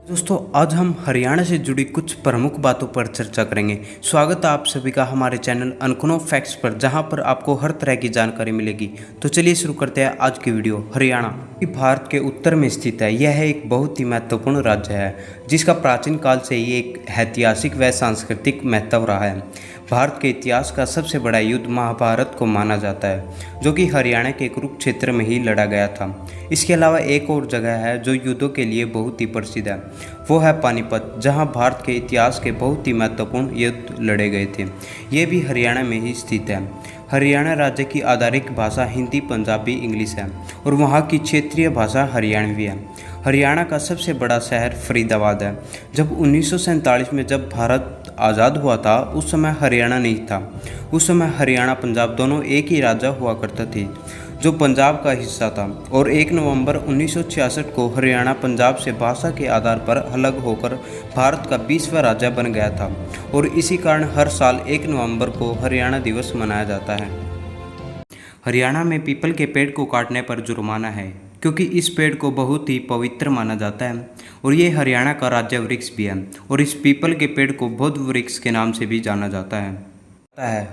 दोस्तों आज हम हरियाणा से जुड़ी कुछ प्रमुख बातों पर चर्चा करेंगे। स्वागत है आप सभी का हमारे चैनल अनखुनो फैक्ट्स पर, जहां पर आपको हर तरह की जानकारी मिलेगी। तो चलिए शुरू करते हैं आज की वीडियो। हरियाणा भारत के उत्तर में स्थित है। यह एक बहुत ही महत्वपूर्ण राज्य है जिसका प्राचीन काल से ही एक ऐतिहासिक व सांस्कृतिक महत्व रहा है। भारत के इतिहास का सबसे बड़ा युद्ध महाभारत को माना जाता है, जो कि हरियाणा के कुरुक्षेत्र में ही लड़ा गया था। इसके अलावा एक और जगह है जो युद्धों के लिए बहुत ही प्रसिद्ध है, वो है पानीपत, जहां भारत के इतिहास के बहुत ही महत्वपूर्ण युद्ध लड़े गए थे। ये भी हरियाणा में ही स्थित है। हरियाणा राज्य की आधिकारिक भाषा हिंदी, पंजाबी, इंग्लिश है और वहाँ की क्षेत्रीय भाषा हरियाणवी है। हरियाणा का सबसे बड़ा शहर फरीदाबाद है। जब 1947 में जब भारत आज़ाद हुआ था, उस समय हरियाणा नहीं था। उस समय हरियाणा पंजाब दोनों एक ही राज्य हुआ करते थे, जो पंजाब का हिस्सा था। और 1 नवंबर 1966 को हरियाणा पंजाब से भाषा के आधार पर अलग होकर भारत का 20वां राज्य बन गया था। और इसी कारण हर साल 1 नवंबर को हरियाणा दिवस मनाया जाता है। हरियाणा में पीपल के पेड़ को काटने पर जुर्माना है, क्योंकि इस पेड़ को बहुत ही पवित्र माना जाता है और ये हरियाणा का राज्य वृक्ष भी है। और इस पीपल के पेड़ को बौद्ध वृक्ष के नाम से भी जाना जाता है।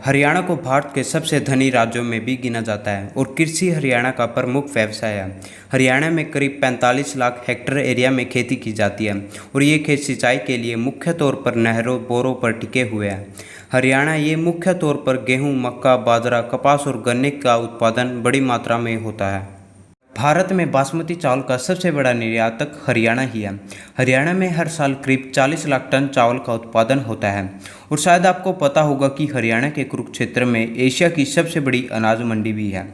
हरियाणा को भारत के सबसे धनी राज्यों में भी गिना जाता है और कृषि हरियाणा का प्रमुख व्यवसाय है। हरियाणा में करीब 45 लाख हेक्टेयर एरिया में खेती की जाती है और ये खेत सिंचाई के लिए मुख्य तौर पर नहरों, बोरों पर टिके हुए हैं। हरियाणा ये मुख्य तौर पर गेहूं, मक्का, बाजरा, कपास और गन्ने का उत्पादन बड़ी मात्रा में होता है। भारत में बासमती चावल का सबसे बड़ा निर्यातक हरियाणा ही है। हरियाणा में हर साल करीब 40 लाख टन चावल का उत्पादन होता है। और शायद आपको पता होगा कि हरियाणा के कुरुक्षेत्र में एशिया की सबसे बड़ी अनाज मंडी भी है।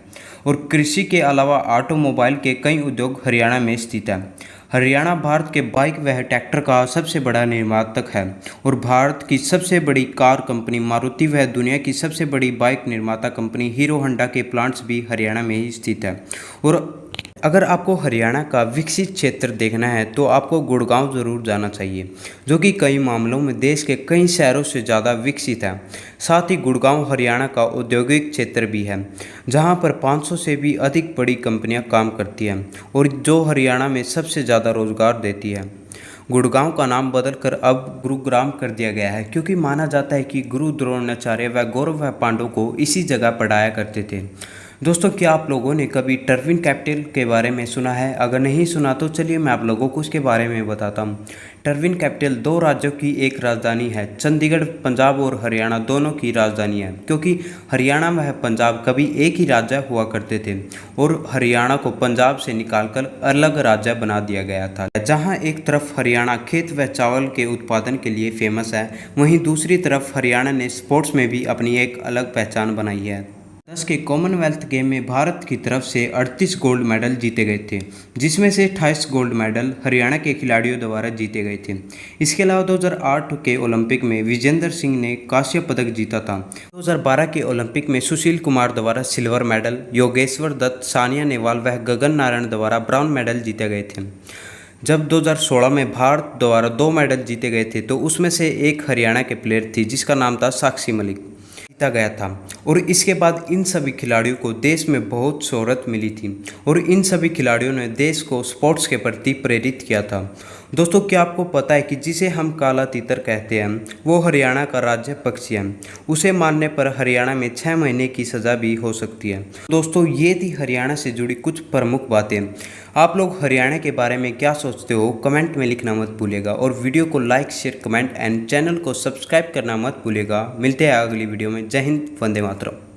और कृषि के अलावा ऑटोमोबाइल के कई उद्योग हरियाणा में स्थित है। हरियाणा भारत के बाइक व ट्रैक्टर का सबसे बड़ा निर्मातक है और भारत की सबसे बड़ी कार कंपनी मारुति व दुनिया की सबसे बड़ी बाइक निर्माता कंपनी हीरो होंडा के प्लांट्स भी हरियाणा में ही स्थित है। और अगर आपको हरियाणा का विकसित क्षेत्र देखना है तो आपको गुड़गांव ज़रूर जाना चाहिए, जो कि कई मामलों में देश के कई शहरों से ज़्यादा विकसित है। साथ ही गुड़गांव हरियाणा का औद्योगिक क्षेत्र भी है, जहां पर 500 से भी अधिक बड़ी कंपनियां काम करती हैं और जो हरियाणा में सबसे ज़्यादा रोजगार देती है। गुड़गांव का नाम बदलकर अब गुरुग्राम कर दिया गया है, क्योंकि माना जाता है कि गुरु द्रोणाचार्य व गौरव व पांडव को इसी जगह पढ़ाया करते थे। दोस्तों, क्या आप लोगों ने कभी टर्विन कैपिटल के बारे में सुना है? अगर नहीं सुना तो चलिए मैं आप लोगों को उसके बारे में बताता हूँ। टर्विन कैपिटल 2 राज्यों की एक राजधानी है। चंडीगढ़ पंजाब और हरियाणा दोनों की राजधानी है, क्योंकि हरियाणा व पंजाब कभी एक ही राज्य हुआ करते थे और हरियाणा को पंजाब से निकालकर अलग राज्य बना दिया गया था। जहाँ एक तरफ हरियाणा खेत व चावल के उत्पादन के लिए फेमस है, वहीं दूसरी तरफ हरियाणा ने स्पोर्ट्स में भी अपनी एक अलग पहचान बनाई है। 10 के कॉमनवेल्थ गेम में भारत की तरफ से 38 गोल्ड मेडल जीते गए थे, जिसमें से 28 गोल्ड मेडल हरियाणा के खिलाड़ियों द्वारा जीते गए थे। इसके अलावा 2008 के ओलंपिक में विजेंद्र सिंह ने कांस्य पदक जीता था। 2012 के ओलंपिक में सुशील कुमार द्वारा सिल्वर मेडल, योगेश्वर दत्त, सानिया नेहवाल व गगन नारायण द्वारा ब्राउन मेडल जीते गए थे। जब 2016 में भारत द्वारा 2 मेडल जीते गए थे, तो उसमें से एक हरियाणा के प्लेयर थी जिसका नाम था साक्षी मलिक, जीता गया था। और इसके बाद इन सभी खिलाड़ियों को देश में बहुत शोहरत मिली थी और इन सभी खिलाड़ियों ने देश को स्पोर्ट्स के प्रति प्रेरित किया था। दोस्तों, क्या आपको पता है कि जिसे हम काला तीतर कहते हैं, वो हरियाणा का राज्य पक्षी है। उसे मारने पर हरियाणा में 6 महीने की सज़ा भी हो सकती है। दोस्तों, ये थी हरियाणा से जुड़ी कुछ प्रमुख बातें। आप लोग हरियाणा के बारे में क्या सोचते हो, कमेंट में लिखना मत भूलिएगा और वीडियो को like, share, comment and channel को सब्सक्राइब करना मत भूलिएगा। मिलते हैं अगली वीडियो में। जय हिंद, वंदे मातरम।